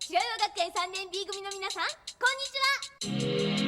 白岩学園3年 B 組の皆さん、こんにちは。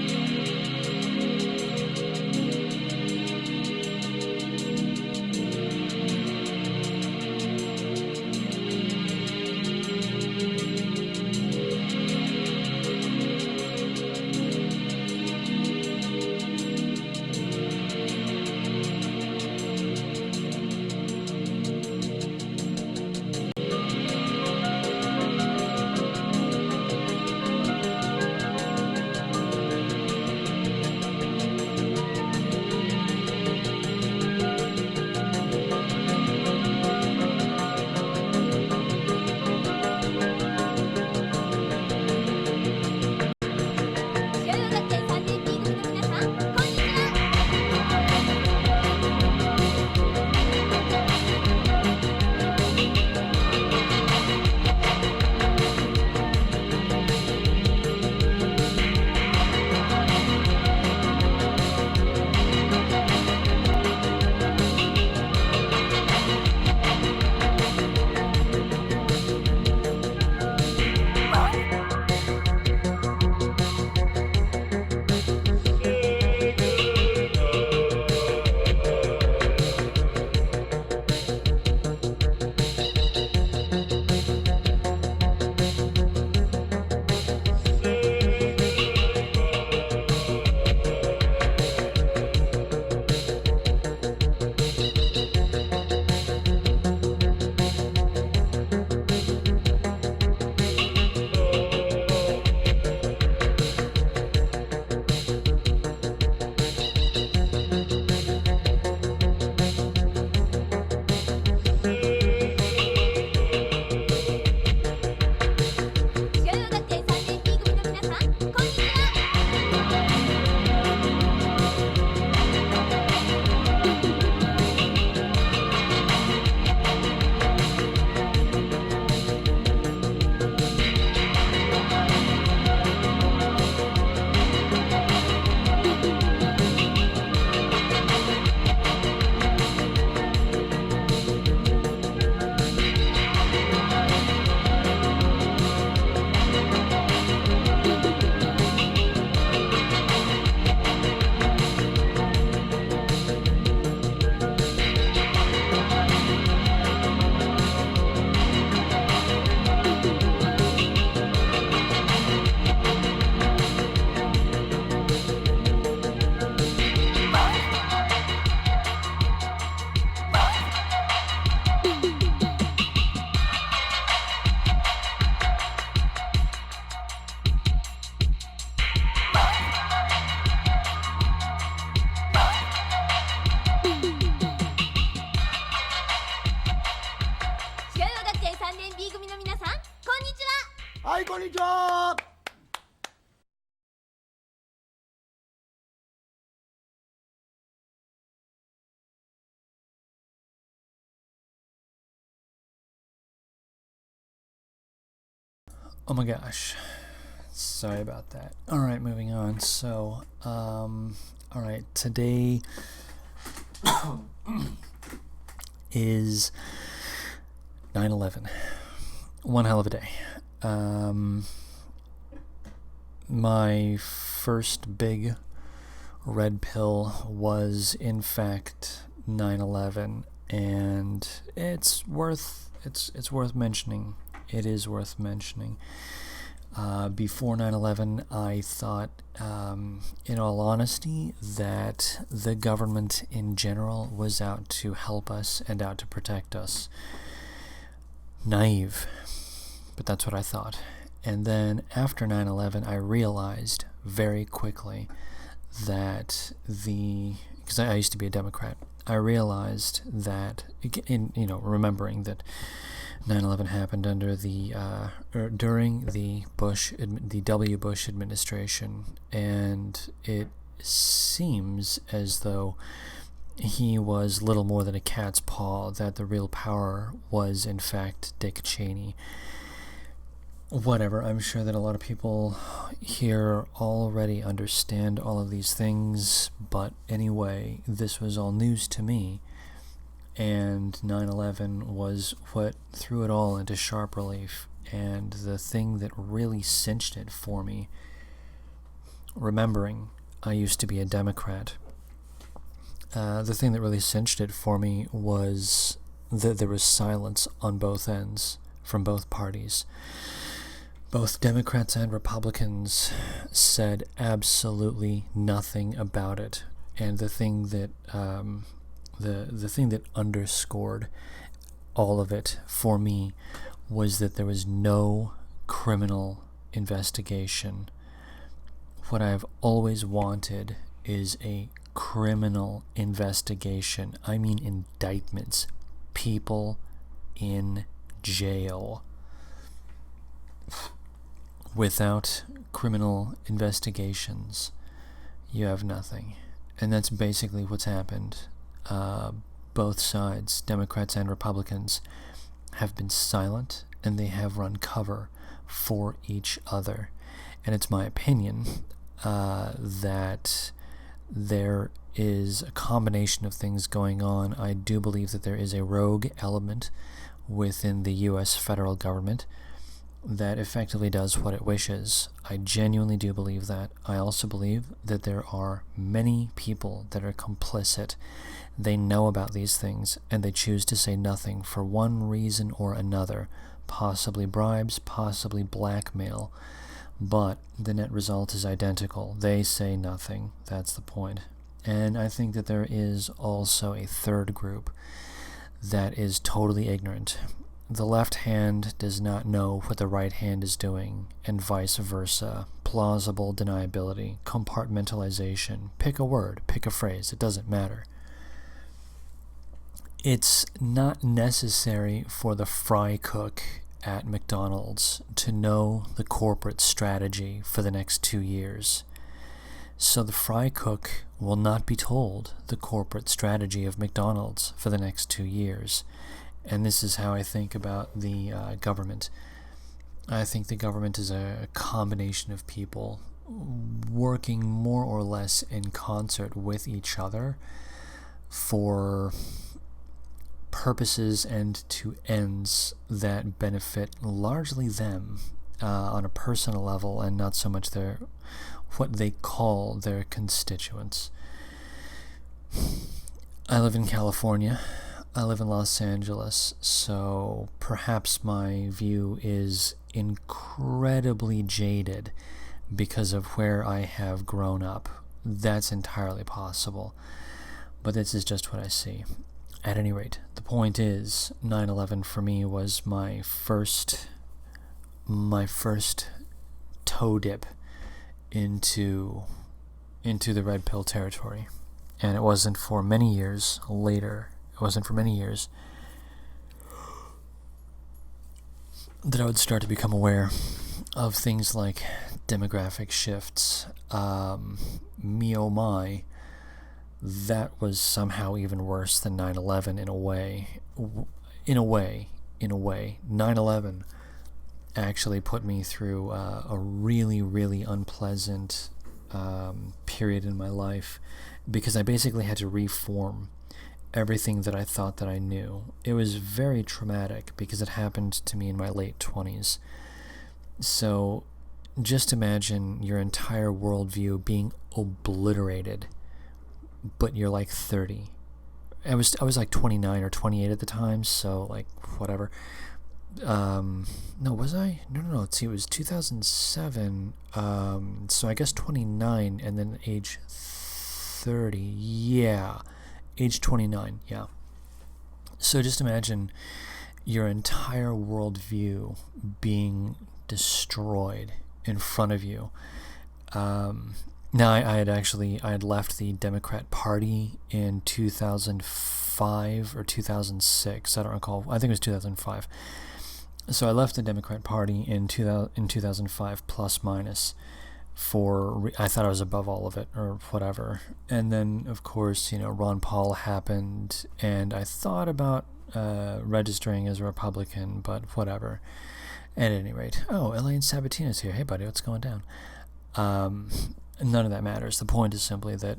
はい、こんにちは。Oh my gosh. Sorry about that. Alright, moving on. So, alright, today is 9/11. One hell of a day. My first big red pill was in fact 9/11, and it's worth mentioning. It is worth mentioning. Before 9/11, I thought, in all honesty, that the government in general was out to help us and out to protect us. Naive, but that's what I thought. And then after 9/11, I realized very quickly that because I used to be a Democrat, I realized that, remembering that 9/11 happened under during the W. Bush administration, and it seems as though he was little more than a cat's paw, that the real power was in fact Dick Cheney. Whatever, I'm sure that a lot of people here already understand all of these things, but anyway, this was all news to me. And 9/11 was what threw it all into sharp relief. And the thing that really cinched it for me, remembering I used to be a Democrat, the thing that really cinched it for me was that there was silence on both ends from both parties. Both Democrats and Republicans said absolutely nothing about it. And the thing that the thing that underscored all of it for me was that there was no criminal investigation. What I've always wanted is a criminal investigation. I mean indictments. People in jail. Without criminal investigations, you have nothing. And that's basically what's happened. Both sides, Democrats and Republicans, have been silent, and they have run cover for each other. And it's my opinion that there is a combination of things going on. I do believe that there is a rogue element within the U.S. federal government that effectively does what it wishes. I genuinely do believe that. I also believe that there are many people that are complicit. They know about these things, and they choose to say nothing for one reason or another, possibly bribes, possibly blackmail, but the net result is identical. They say nothing. That's the point. And I think that there is also a third group that is totally ignorant. The left hand does not know what the right hand is doing, and vice versa. Plausible deniability, compartmentalization. Pick a word, pick a phrase, it doesn't matter. It's not necessary for the fry cook at McDonald's to know the corporate strategy for the next 2 years. So the fry cook will not be told the corporate strategy of McDonald's for the next 2 years. And this is how I think about the government. I think the government is a combination of people working more or less in concert with each other for purposes and to ends that benefit largely them on a personal level, and not so much what they call their constituents. I live in California. I live in Los Angeles, so perhaps my view is incredibly jaded because of where I have grown up. That's entirely possible, but this is just what I see. At any rate, the point is, 9/11 for me was my first toe dip into the red pill territory, and it wasn't for many years later. It wasn't for many years that I would start to become aware of things like demographic shifts. Me oh my, that was somehow even worse than 9/11 in a way. 9/11 actually put me through a really, really unpleasant period in my life, because I basically had to reform everything that I thought that I knew. It was very traumatic because it happened to me in my late 20s. So just imagine your entire worldview being obliterated, but you're like 30. I was like 29 or 28 at the time, so like whatever. No, was I? No. See, it was 2007. So I guess 29, and then age 30. Yeah. Age 29, yeah. So just imagine your entire worldview being destroyed in front of you. Now, I had left the Democrat Party in 2005 or 2006. I don't recall. I think it was 2005. So I left the Democrat Party in 2005 plus minus. I thought I was above all of it or whatever. And then, of course, Ron Paul happened, and I thought about registering as a Republican, but whatever. At any rate, Elaine Sabatina's here. Hey, buddy, what's going down? None of that matters. The point is simply that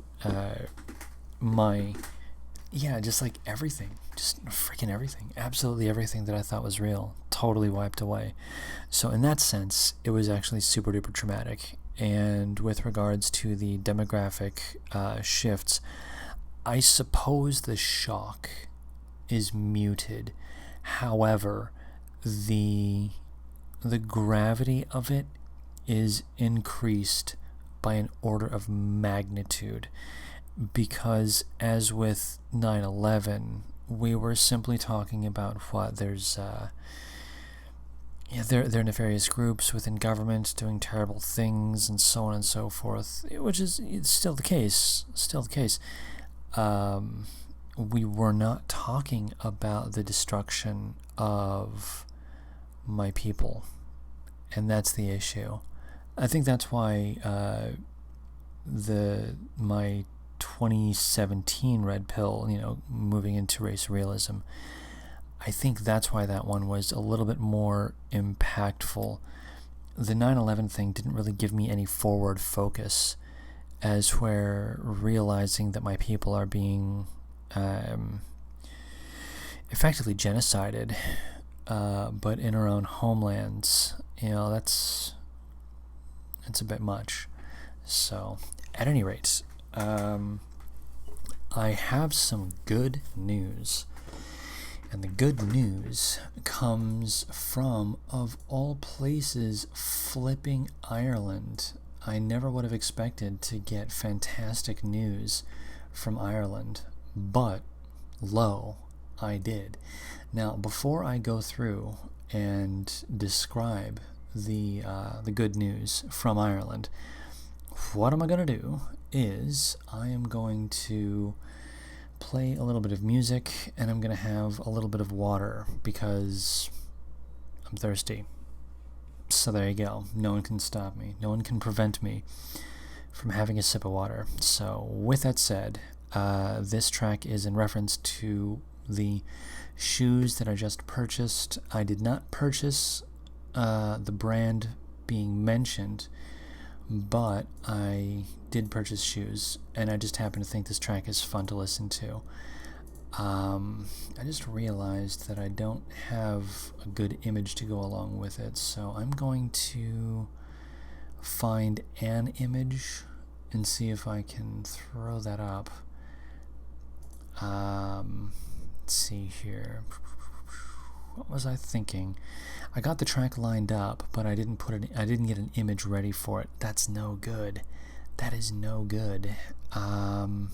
just like everything just freaking everything, absolutely everything that I thought was real, totally wiped away. So in that sense, it was actually super duper traumatic. And with regards to the demographic shifts, I suppose the shock is muted. However, the gravity of it is increased by an order of magnitude, because as with 9/11, we were simply talking about what there's there are nefarious groups within government doing terrible things and so on and so forth, which is still the case. We were not talking about the destruction of my people, and that's the issue. I think that's why my 2017 red pill, moving into race realism, I think that's why that one was a little bit more impactful. The 9/11 thing didn't really give me any forward focus, as where realizing that my people are being effectively genocided, but in our own homelands, that's a bit much. So, at any rate, I have some good news. And the good news comes from, of all places, flipping Ireland. I never would have expected to get fantastic news from Ireland, but lo, I did. Now, before I go through and describe the good news from Ireland, what am I going to do is I am going to play a little bit of music, and I'm going to have a little bit of water because I'm thirsty. So there you go. No one can stop me. No one can prevent me from having a sip of water. So with that said, this track is in reference to the shoes that I just purchased. I did not purchase the brand being mentioned, but I did purchase shoes, and I just happen to think this track is fun to listen to. I just realized that I don't have a good image to go along with it, so I'm going to find an image and see if I can throw that up. Let's see here. What was I thinking? I got the track lined up, but I didn't get an image ready for it. That's no good. That is no good. Oh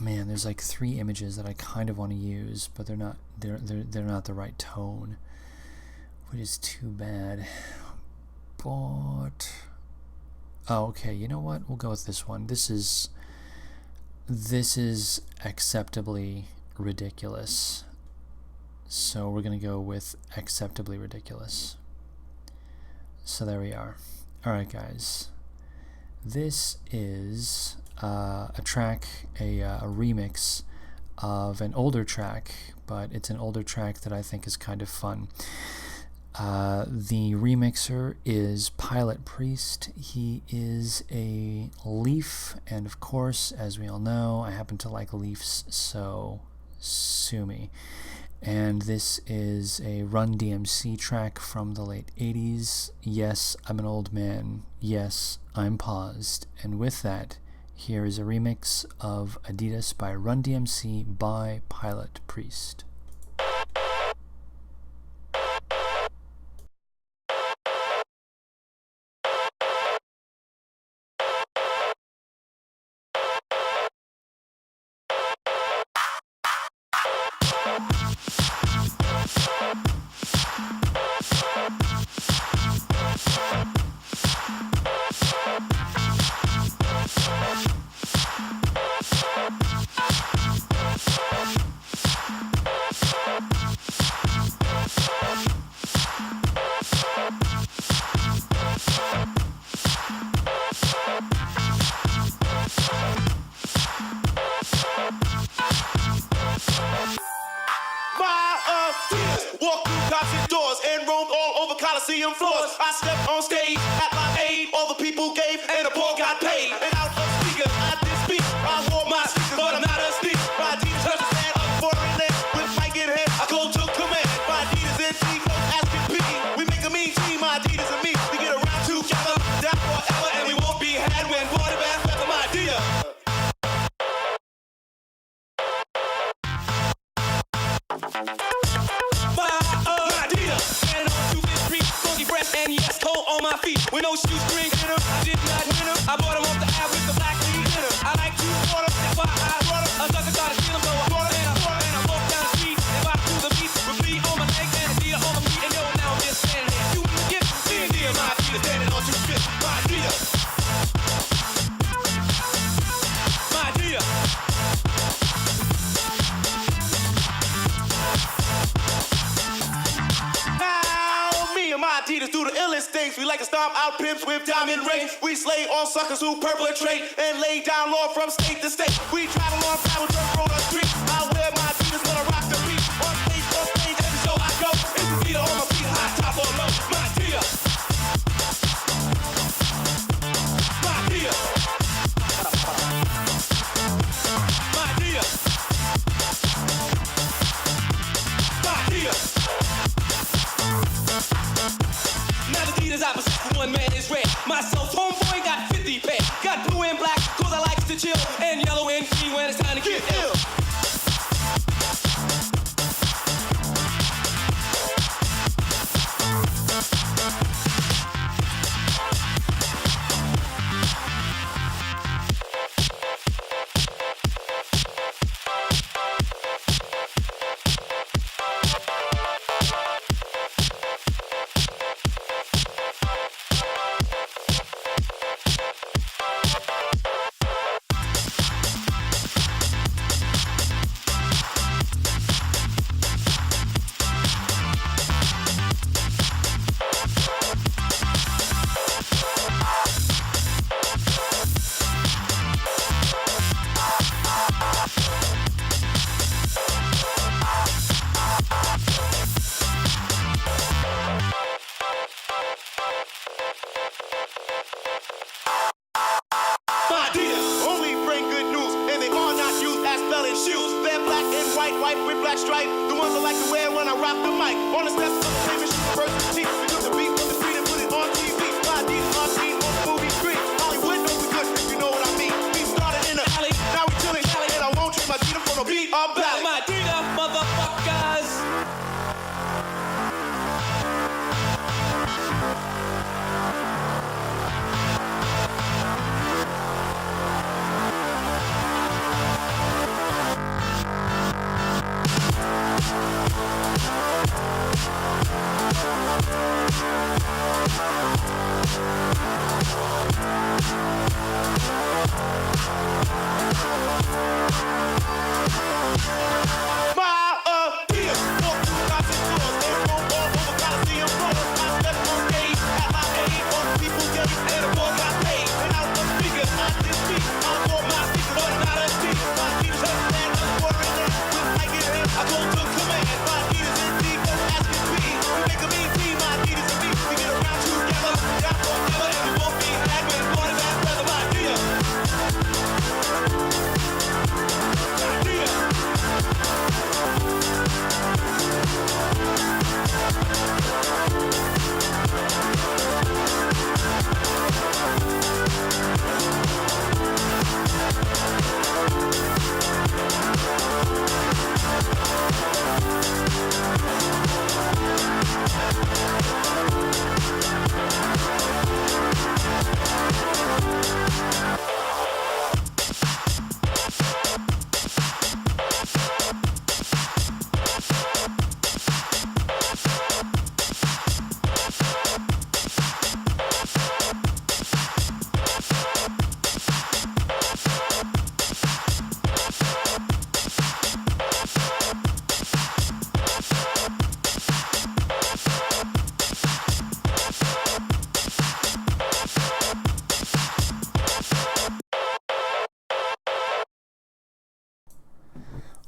man, there's like 3 images that I kind of want to use, but they're not the right tone, which is too bad. But okay, you know what? We'll go with this one. This is acceptably ridiculous. So we're going to go with acceptably ridiculous. So there we are. Alright guys, this is a track, a remix of an older track, but it's an older track that I think is kind of fun. The remixer is Pilot Priest. He is a Leaf, and of course, as we all know, I happen to like Leafs, so sue me. And this is a Run DMC track from the late 80s. Yes, I'm an old man. Yes, I'm paused. And with that, here is a remix of Adidas by Run DMC by Pilot Priest. Walk through concert doors and roamed all over Coliseum floors. I stepped on stage at my aid, all the people gave, and the poor got paid. And out of speakers, I did speak. I wore my and yes, cold on my feet. With no shoestrings in them, I did not win them. I bought them off the app with the black leaves in them. I like to water, that's why I brought them. A sucker started stealing, so I brought them. And I walked down the street and bought through the beat with bleed on my legs and a deer on my feet. And yo, now I'm just standing there. You wanna get me and dear, my feet is standing on 2 feet. My dear. My dear. My Adidas do the illest things. We like to stomp out pimps with diamond rings. We slay all suckers who perpetrate and lay down law from state to state. We travel on travel truck, roll on street. I wear my Adidas when I rock the beat. On stage, every show I go. It's the beat on my feet, high top or low. My dear. My dear. My dear. My dear. Now the Adidas I possess for one man is red. Myself, homeboy, got 50 pair. Got blue and black, cause I like to chill. And yellow and green when it's time to get ill.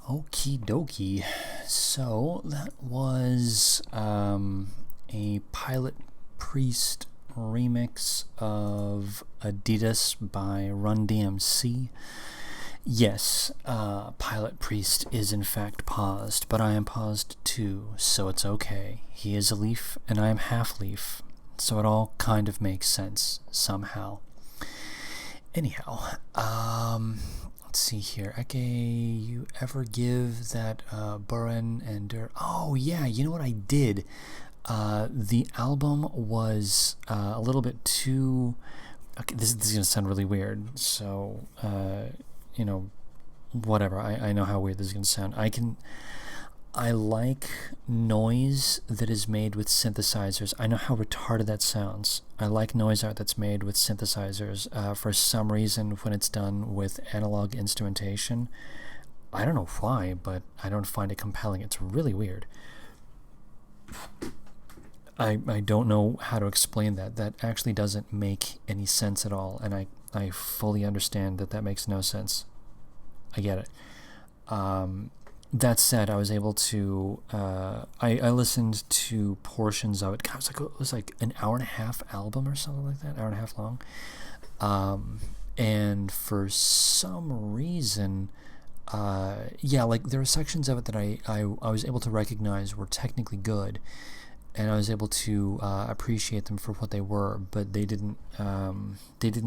Okie dokie. So that was a Pilot Priest remix of Adidas by Run DMC. Yes, Pilot Priest is in fact paused, but I am paused too, so it's okay. He is a leaf, and I am half leaf, so it all kind of makes sense somehow. Anyhow, let's see here. Eke, you ever give that Buren and Oh yeah, you know what I did? The album was a little bit too... Okay, this is going to sound really weird, so, whatever. I know how weird this is going to sound. I like noise that is made with synthesizers. I know how retarded that sounds. I like noise art that's made with synthesizers. For some reason, when it's done with analog instrumentation, I don't know why, but I don't find it compelling. It's really weird. I don't know how to explain that. That actually doesn't make any sense at all, and I fully understand that makes no sense. I get it. That said, I was able to, I listened to portions of it. God, it was like an hour and a half album or something like that, hour and a half long. And for some reason, like there were sections of it that I was able to recognize were technically good, and I was able to appreciate them for what they were, but they didn't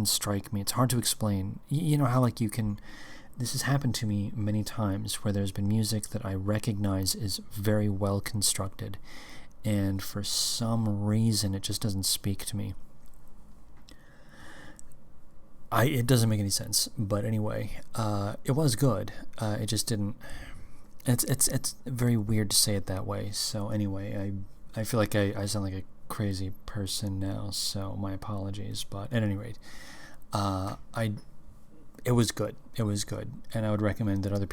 strike me. It's hard to explain. You know how like you can... This has happened to me many times where there's been music that I recognize is very well constructed, and for some reason it just doesn't speak to me. It doesn't make any sense, but anyway, it was good. It just didn't... It's very weird to say it that way, so anyway, I feel like I sound like a crazy person now, so my apologies, but at any rate, it was good. It was good, and I would recommend that other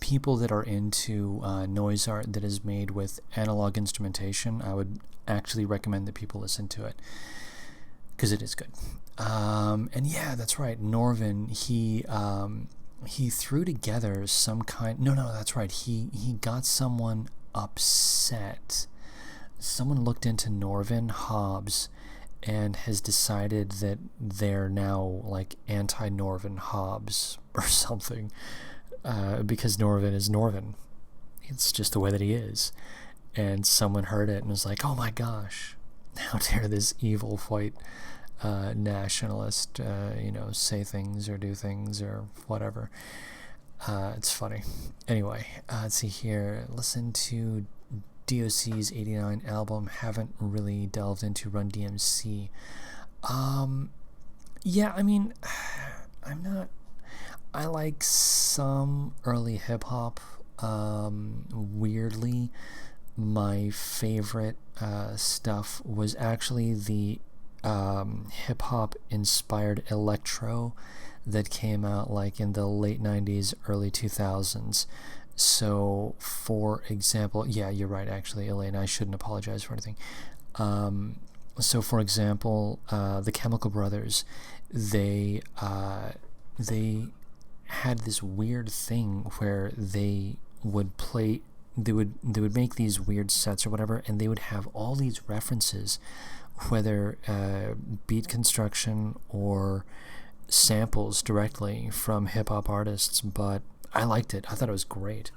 people that are into noise art that is made with analog instrumentation, I would actually recommend that people listen to it, because it is good. And yeah, that's right. Norvin, he threw together some kind... No, that's right. He got someone upset. Someone looked into Norvin Hobbs and has decided that they're now like anti-Norvin Hobbs or something, because Norvin is Norvin. It's just the way that he is. And someone heard it and was like, oh my gosh, how dare this evil white nationalist say things or do things or whatever. It's funny. Anyway, let's see here. Listen to DOC's 89 album. Haven't really delved into Run DMC. Yeah, I mean, I like some early hip-hop. Weirdly, my favorite stuff was actually the hip-hop inspired electro that came out like in the late 90s, early 2000s. So, for example, yeah, you're right, actually, Elaine, I shouldn't apologize for anything. So, for example, the Chemical Brothers, they had this weird thing where they would make these weird sets or whatever, and they would have all these references, whether beat construction or samples directly from hip-hop artists, but I liked it. I thought it was great,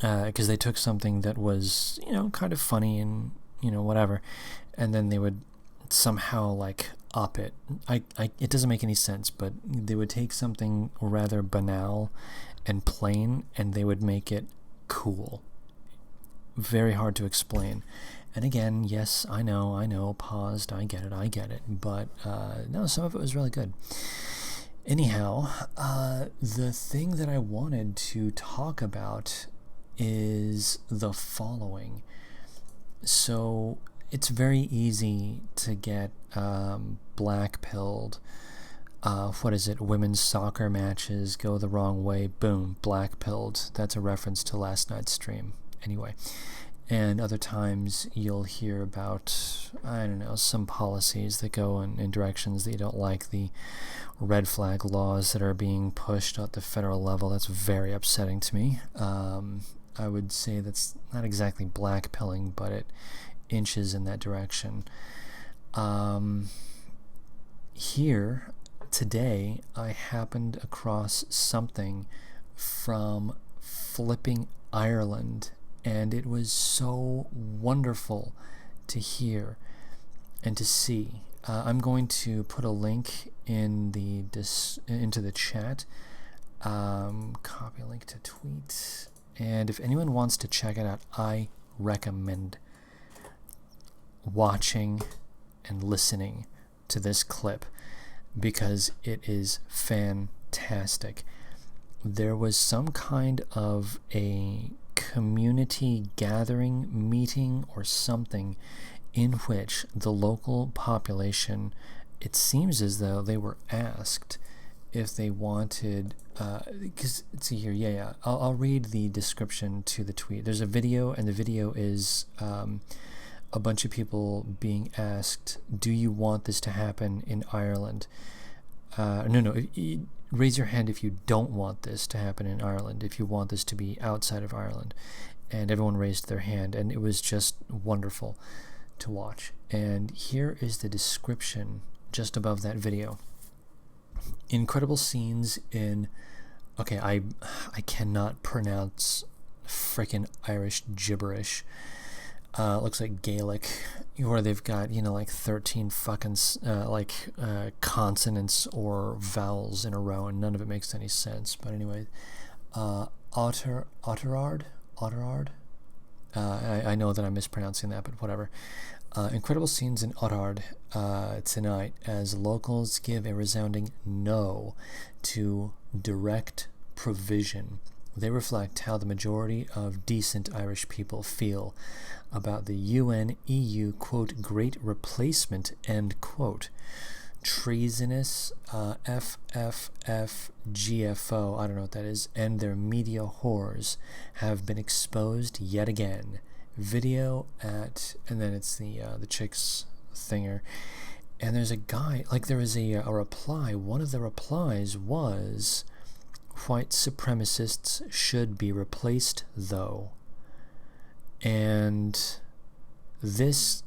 because they took something that was, kind of funny and, whatever, and then they would somehow, like, up it. It doesn't make any sense, but they would take something rather banal and plain, and they would make it cool. Very hard to explain. And again, yes, I know, paused, I get it, but no, some of it was really good. Anyhow, the thing that I wanted to talk about is the following. So, it's very easy to get black-pilled. What is it? Women's soccer matches go the wrong way. Boom, black-pilled. That's a reference to last night's stream. Anyway. And other times you'll hear about, I don't know, some policies that go in directions that you don't like, the red flag laws that are being pushed at the federal level. That's very upsetting to me. I would say that's not exactly black-pilling, but it inches in that direction. Here, today, I happened across something from Flipping Ireland, and it was so wonderful to hear and to see. I'm going to put a link in into the chat. Copy link to tweet. And if anyone wants to check it out, I recommend watching and listening to this clip because it is fantastic. There was some kind of a community gathering meeting or something in which the local population, it seems as though they were asked if they wanted, because see here, I'll read the description to the tweet. There's a video, and the video is a bunch of people being asked, do you want this to happen in Ireland? Raise your hand if you don't want this to happen in Ireland, if you want this to be outside of Ireland. And everyone raised their hand, and it was just wonderful to watch. And here is the description just above that video. Incredible scenes in, I cannot pronounce frickin' Irish gibberish. Looks like Gaelic, where they've got, like 13 fucking consonants or vowels in a row, and none of it makes any sense. But anyway, Otterard. I know that I'm mispronouncing that, but whatever. Incredible scenes in Otterard tonight as locals give a resounding no to direct provision. They reflect how the majority of decent Irish people feel about the UN-EU, quote, great replacement, end quote. Treasonous FFFGFO, I don't know what that is, and their media whores have been exposed yet again. Video at, and then it's the chick's thinger, and there's a guy, there was a reply. One of the replies was, white supremacists should be replaced, though. And this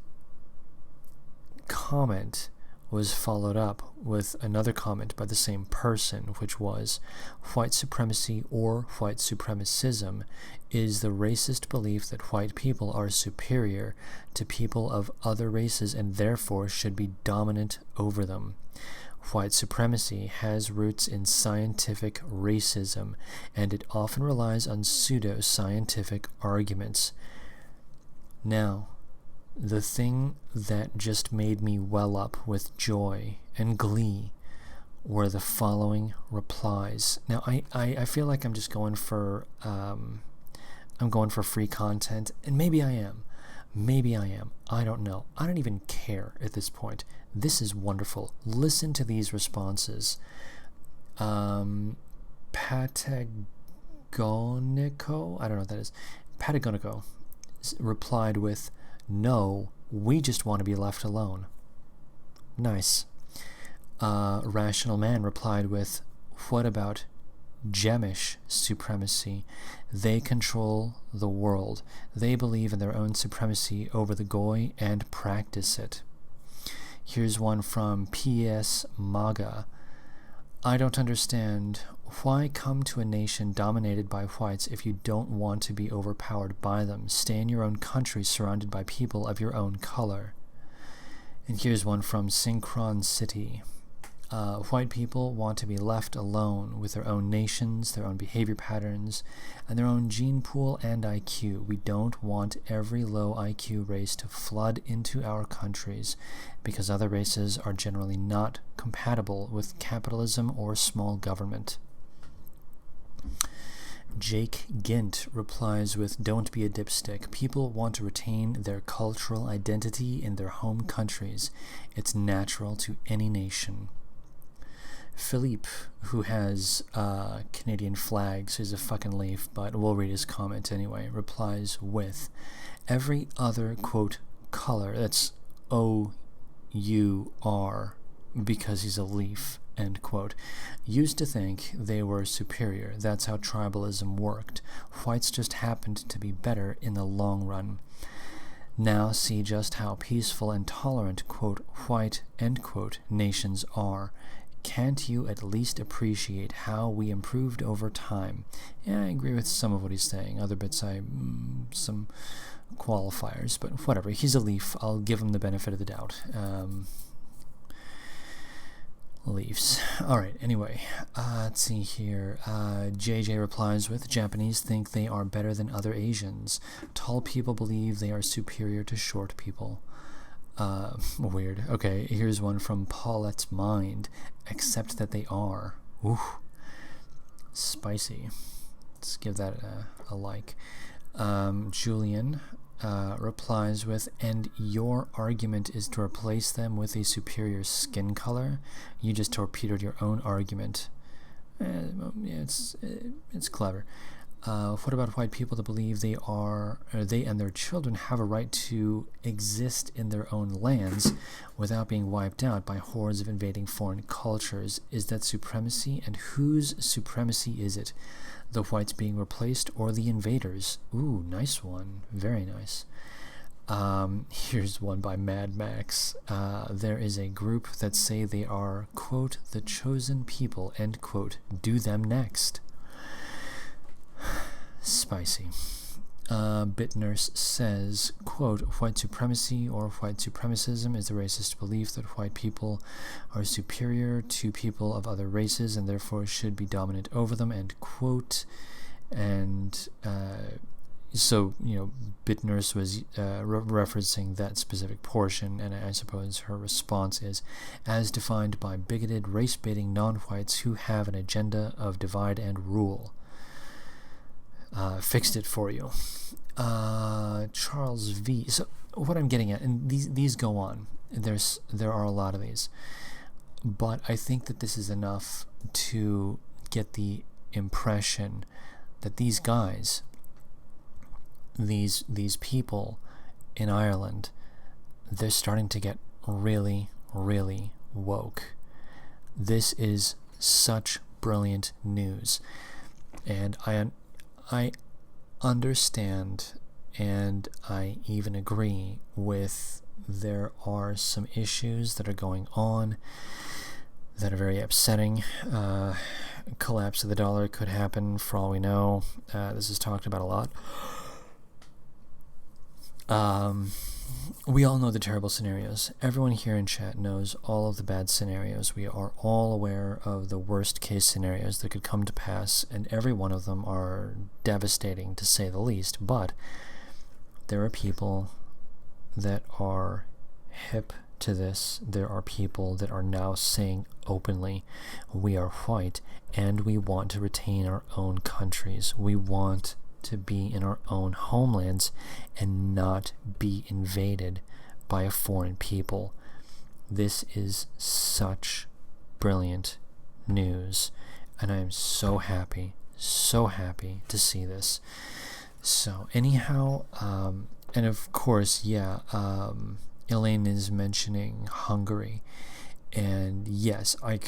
comment was followed up with another comment by the same person, which was, white supremacy or white supremacism is the racist belief that white people are superior to people of other races and therefore should be dominant over them. White supremacy has roots in scientific racism, and it often relies on pseudo-scientific arguments. Now, the thing that just made me well up with joy and glee were the following replies. Now, I feel like I'm just going for free content, and maybe I am. I don't know. I don't even care at this point. This is wonderful. Listen to these responses. Patagonico, I don't know what that is. Patagonico replied with, no, we just want to be left alone. Nice. Rational Man replied with, what about Gemish supremacy? They control the world. They believe in their own supremacy over the Goy and practice it. Here's one from PS MAGA. I don't understand. Why come to a nation dominated by whites if you don't want to be overpowered by them? Stay in your own country surrounded by people of your own color. And here's one from Synchron City. White people want to be left alone with their own nations, their own behavior patterns, and their own gene pool and IQ. We don't want every low IQ race to flood into our countries because other races are generally not compatible with capitalism or small government. Jake Gint replies with, don't be a dipstick. People want to retain their cultural identity in their home countries. It's natural to any nation. Philippe, who has Canadian flags, is a fucking leaf, but we'll read his comment anyway, replies with, every other, quote, color, that's OUR, because he's a leaf, end quote, used to think they were superior. That's how tribalism worked. Whites just happened to be better in the long run. Now see just how peaceful and tolerant, quote, white, end quote, nations are. Can't you at least appreciate how we improved over time? Yeah, I agree with some of what he's saying. Other bits, some qualifiers, but whatever. He's a leaf. I'll give him the benefit of the doubt. Leaves. Alright, anyway, let's see here. JJ replies with, Japanese think they are better than other Asians. Tall people believe they are superior to short people. Weird. Okay, here's one from Paulette's Mind. Except that they are. Ooh. Spicy. Let's give that a like. Julian replies with, and your argument is to replace them with a superior skin color? You just torpedoed your own argument. Yeah, it's clever. What about white people that believe they and their children have a right to exist in their own lands without being wiped out by hordes of invading foreign cultures? Is that supremacy? And whose supremacy is it? The whites being replaced or the invaders? Ooh, nice one. Very nice. Here's one by Mad Max. There is a group that say they are, quote, the chosen people, end quote. Do them next. Spicy. Bitnurse says, quote, white supremacy or white supremacism is the racist belief that white people are superior to people of other races and therefore should be dominant over them, end quote. And so, Bitnurse was referencing that specific portion, and I suppose her response is, as defined by bigoted, race-baiting non-whites who have an agenda of divide and rule. Fixed it for you. Charles V. So what I'm getting at, and these go on. There are a lot of these, but I think that this is enough to get the impression that these guys, these people in Ireland, they're starting to get really, really woke. This is such brilliant news, and I understand, and I even agree with, there are some issues that are going on that are very upsetting. Collapse of the dollar could happen for all we know. This is talked about a lot. We all know the terrible scenarios. Everyone here in chat knows all of the bad scenarios. We are all aware of the worst case scenarios that could come to pass, and every one of them are devastating to say the least. But there are people that are hip to this. There are people that are now saying openly, we are white and we want to retain our own countries. We want to be in our own homelands and not be invaded by a foreign people. This is such brilliant news, and I am so happy to see this. So anyhow, and of course, Elaine is mentioning Hungary. And yes, I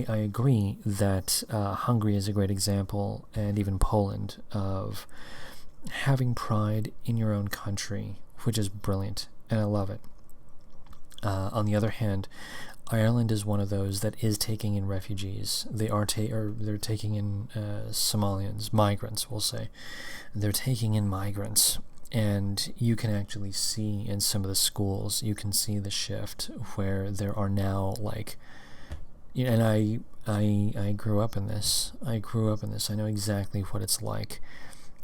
agree that Hungary is a great example, and even Poland, of having pride in your own country, which is brilliant, and I love it. On the other hand, Ireland is one of those that is taking in refugees. They're taking in Somalians, migrants, we'll say. They're taking in migrants. And you can actually see in some of the schools, you can see the shift where there are now, like, and I grew up in this. I know exactly what it's like.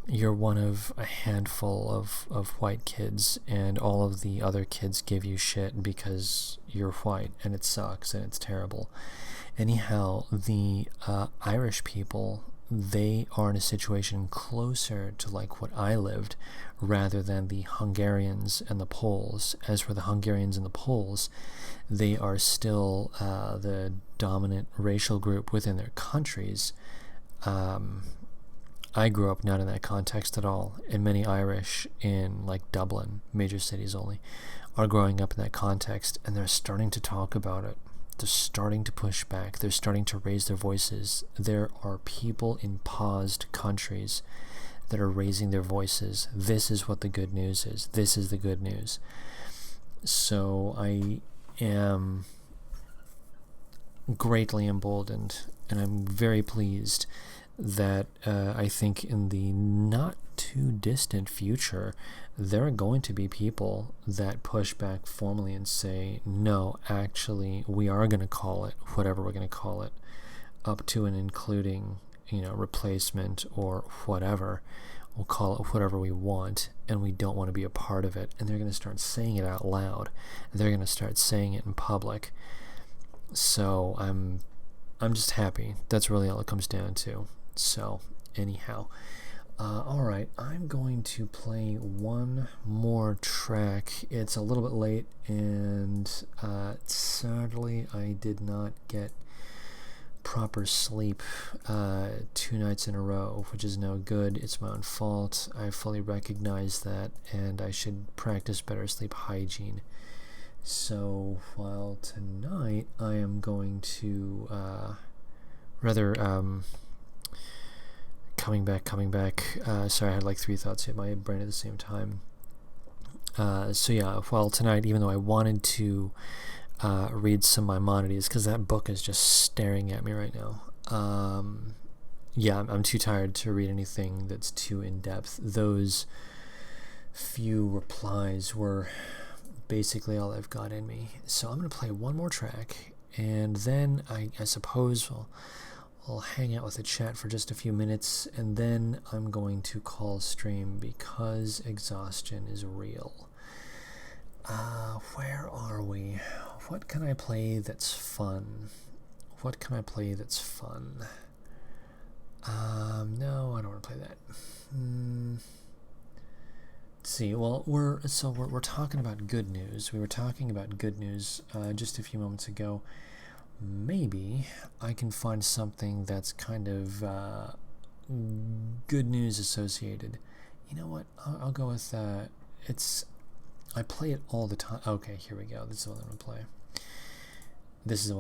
You're one of a handful of white kids, and all of the other kids give you shit because you're white, and it sucks, and it's terrible. Anyhow, the Irish people, they are in a situation closer to like what I lived, rather than the Hungarians and the Poles. As for the Hungarians and the Poles, they are still the dominant racial group within their countries. I grew up not in that context at all, and many Irish in like Dublin, major cities only, are growing up in that context, and they're starting to talk about it. They're starting to push back. They're starting to raise their voices. There are people in paused countries that are raising their voices. This is what the good news is. This is the good news. So I am greatly emboldened, and I'm very pleased that I think in the not too distant future, there are going to be people that push back formally and say, no, actually, we are going to call it whatever we're going to call it, up to and including, replacement or whatever. we'll call it whatever we want, and we don't want to be a part of it, and they're going to start saying it out loud, and they're going to start saying it in public. So I'm just happy. That's really all it comes down to. So anyhow, alright, I'm going to play one more track. It's a little bit late, and sadly I did not get proper sleep 2 nights in a row, which is no good. It's my own fault. I fully recognize that, and I should practice better sleep hygiene. So while tonight I am going to coming back, sorry, I had like 3 thoughts hit my brain at the same time. So yeah, well, tonight, even though I wanted to read some Maimonides, because that book is just staring at me right now, yeah, I'm too tired to read anything that's too in-depth. Those few replies were basically all I've got in me. So I'm going to play one more track, and then I suppose I'll hang out with the chat for just a few minutes, and then I'm going to call stream because exhaustion is real. Where are we? What can I play that's fun? No, I don't want to play that. Let's see. Well, we're talking about good news. We were talking about good news just a few moments ago. Maybe I can find something that's kind of good news associated. You know what? I'll go with I play it all the time. Okay, here we go. This is the one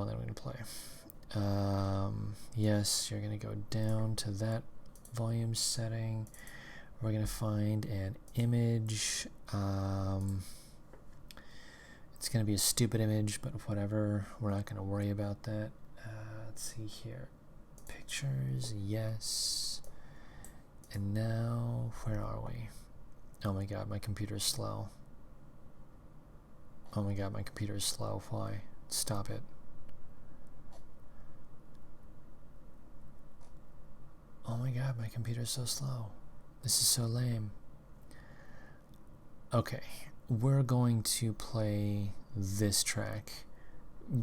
I'm going to play. Yes, you're going to go down to that volume setting. We're going to find an image. It's going to be a stupid image, but whatever. We're not going to worry about that. Let's see here. Pictures, yes. And now, where are we? Oh my god, my computer's slow. Why? Stop it. Oh my god, my computer's so slow. This is so lame. Okay, we're going to play this track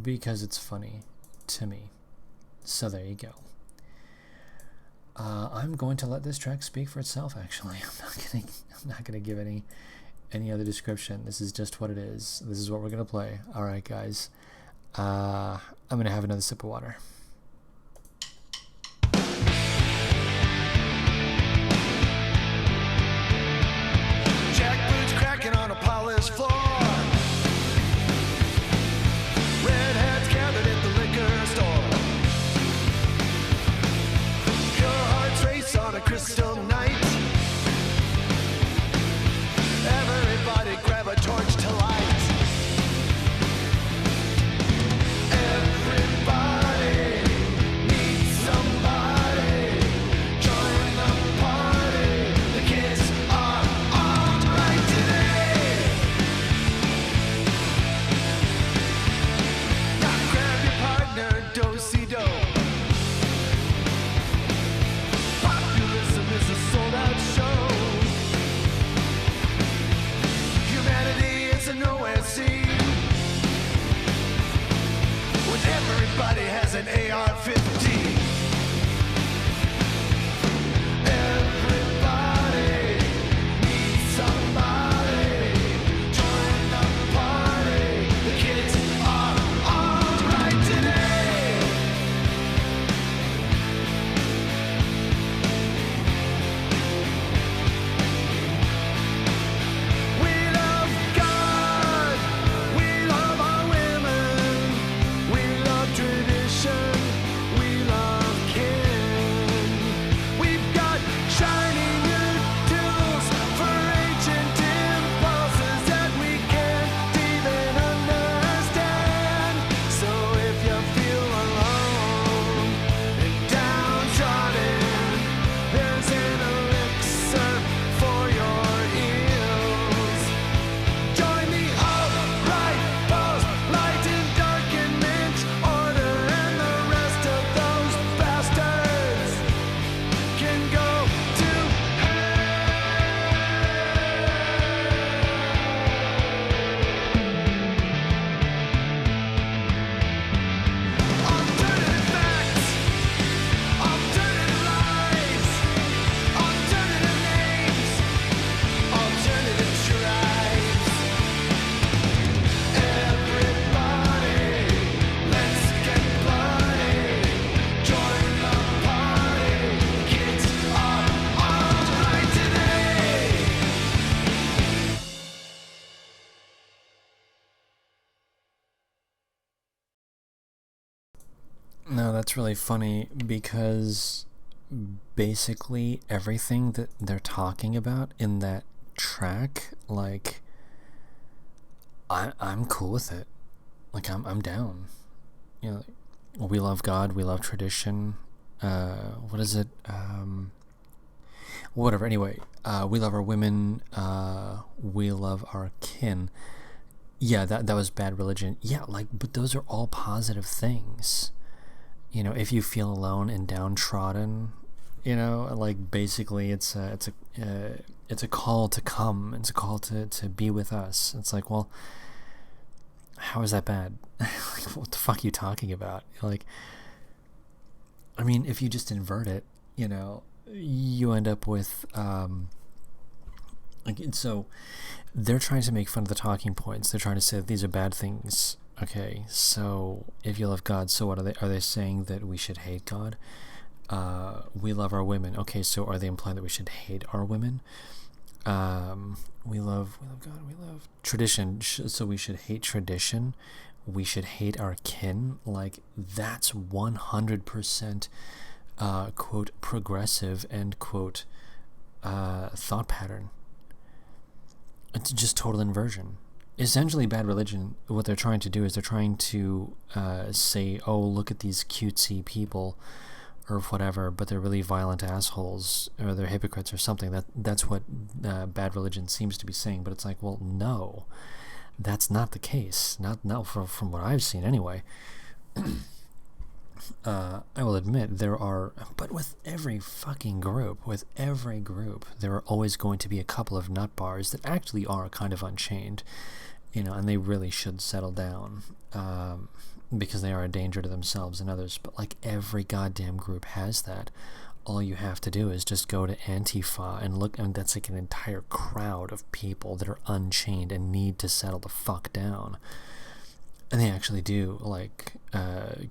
because it's funny to me. So there you go. I'm going to let this track speak for itself, actually. I'm not gonna give any other description. This is just what it is. This is what we're gonna play. Alright guys. I'm gonna have another sip of water. On a polished floor, redheads gathered at the liquor store. Pure hearts race on a crystal night. Everybody grab a torch to light. Everybody needs somebody. Join the party. The kids are all right today. Do-si-do. Populism is a sold-out show. Humanity is a nowhere scene. When everybody has an AR-15. Everybody needs somebody. Join the party. The kids are all right today. We love God, we love our women, we love tradition, we love No, that's really funny because basically everything that they're talking about in that track, like, I'm cool with it. Like, I'm down. You know, we love God, we love tradition. What is it? Whatever. Anyway, we love our women. We love our kin. Yeah, that was bad religion. Yeah, like, but those are all positive things. You know, if you feel alone and downtrodden, you know, like, basically it's a call to come. It's a call to be with us. It's like, well, how is that bad? Like, what the fuck are you talking about? Like, I mean, if you just invert it, you know, you end up with like, so they're trying to make fun of the talking points. They're trying to say that these are bad things. Okay, so if you love God, so what are they? Are they saying that we should hate God? We love our women. Okay, so are they implying that we should hate our women? We love God. We love tradition. So we should hate tradition. We should hate our kin. Like, that's 100% quote progressive end quote thought pattern. It's just total inversion. Essentially, bad religion, what they're trying to do is they're trying to say, oh, look at these cutesy people or whatever, but they're really violent assholes, or they're hypocrites or something. That's what bad religion seems to be saying. But it's like, well, no, that's not the case. Not from what I've seen anyway. I will admit there are, but with every fucking group, there are always going to be a couple of nut bars that actually are kind of unchained, you know, and they really should settle down, because they are a danger to themselves and others. But like, every goddamn group has that. All you have to do is just go to Antifa and look, and that's like an entire crowd of people that are unchained and need to settle the fuck down. And they actually do, like,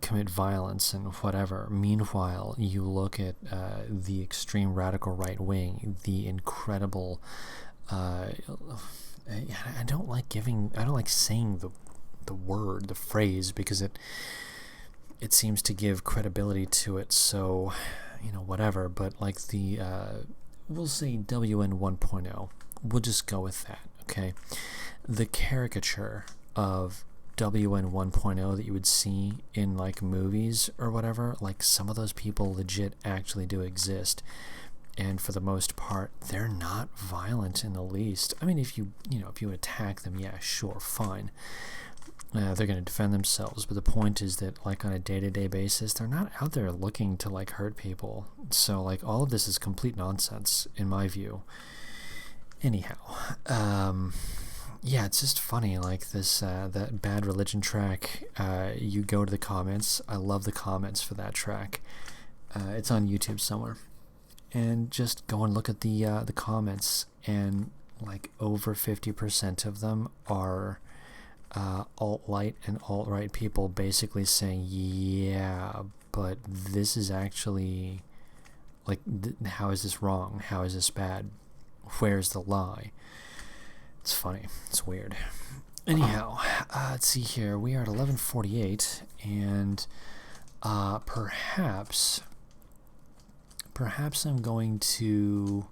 commit violence and whatever. Meanwhile, you look at the extreme radical right wing, the incredible. I don't like saying the phrase, because it seems to give credibility to it. So, you know, whatever. But like we'll say WN 1.0. We'll just go with that. Okay, the caricature of WN 1.0 that you would see in like movies or whatever, like, some of those people legit actually do exist, and for the most part they're not violent in the least. I mean, if you attack them, yeah, sure, fine, they're going to defend themselves, but the point is that, like, on a day-to-day basis, they're not out there looking to like hurt people. So like, all of this is complete nonsense in my view. Anyhow, yeah, it's just funny, like, this that bad religion track. You go to the comments. I love the comments for that track. It's on YouTube somewhere, and just go and look at the comments, and like, over 50% of them are alt-light and alt-right people, basically saying, yeah, but this is actually, like, how is this wrong? How is this bad? Where's the lie? It's funny. It's weird. Anyhow, let's see here. We are at 11:48, and perhaps I'm going to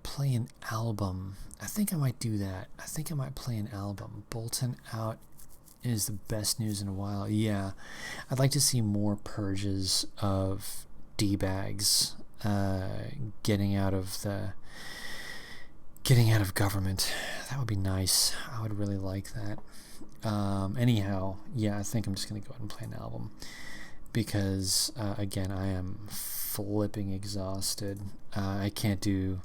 play an album. I think I might do that. I think I might play an album. Bolton out is the best news in a while. Yeah, I'd like to see more purges of D-bags getting out of government. That would be nice. I would really like that. Anyhow, yeah, I think I'm just going to go ahead and play an album, because again, I am flipping exhausted. I can't do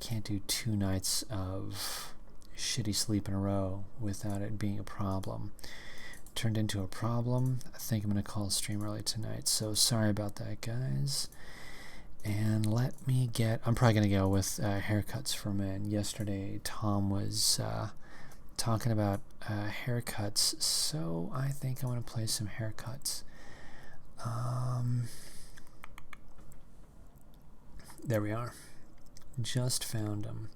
2 nights of shitty sleep in a row without it being a problem. Turned into a problem. I think I'm going to call a stream early tonight, so sorry about that, guys. And I'm probably going to go with haircuts for men. Yesterday, Tom was talking about haircuts, so I think I'm going to play some haircuts. There we are. Just found them.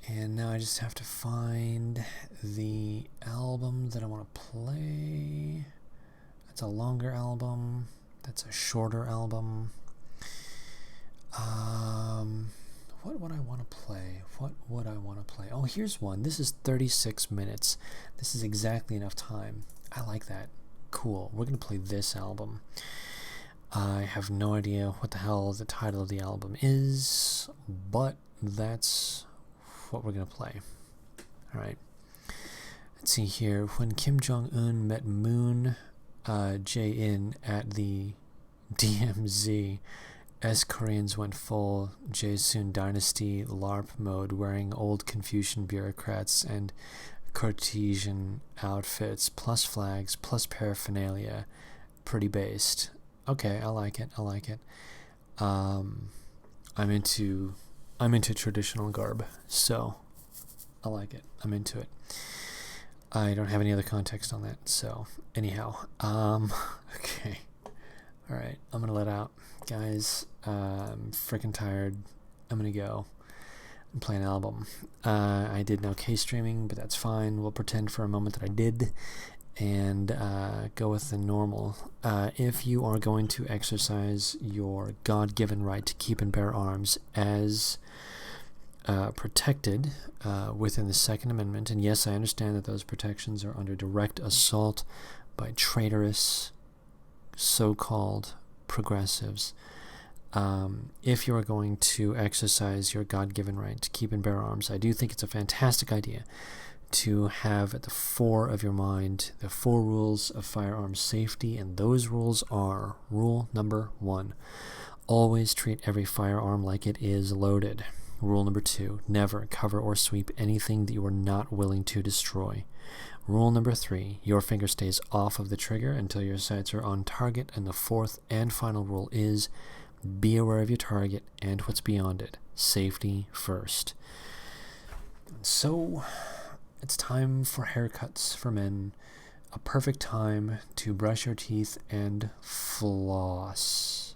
And now I just have to find the album that I want to play. That's a longer album. That's a shorter album. What would I want to play? Oh, here's one. This is 36 minutes. This is exactly enough time. I like that. Cool. We're going to play this album. I have no idea what the hell the title of the album is, but that's what we're going to play. All right. Let's see here. When Kim Jong-un met Moon Jae-in at the DMZ, as Koreans went full Joseon Dynasty LARP mode, wearing old Confucian bureaucrats and Cartesian outfits, plus flags, plus paraphernalia. Pretty based. Okay, I like it. I'm into traditional garb, so I like it. I'm into it. I don't have any other context on that, so anyhow, okay. All right, I'm gonna let out, guys. I'm freaking tired. I'm gonna go and play an album. I did no case streaming, but that's fine. We'll pretend for a moment that I did, and go with the normal. If you are going to exercise your God-given right to keep and bear arms as protected within the Second Amendment, and yes, I understand that those protections are under direct assault by traitorous so-called progressives. If you are going to exercise your God-given right to keep and bear arms, I do think it's a fantastic idea to have at the fore of your mind the 4 rules of firearms safety, and those rules are: rule number 1, always treat every firearm like it is loaded. Rule number 2, never cover or sweep anything that you are not willing to destroy. Rule number 3, your finger stays off of the trigger until your sights are on target. And the 4th and final rule is: be aware of your target and what's beyond it. Safety first. So, it's time for haircuts for men. A perfect time to brush your teeth and floss.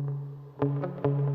Thank you.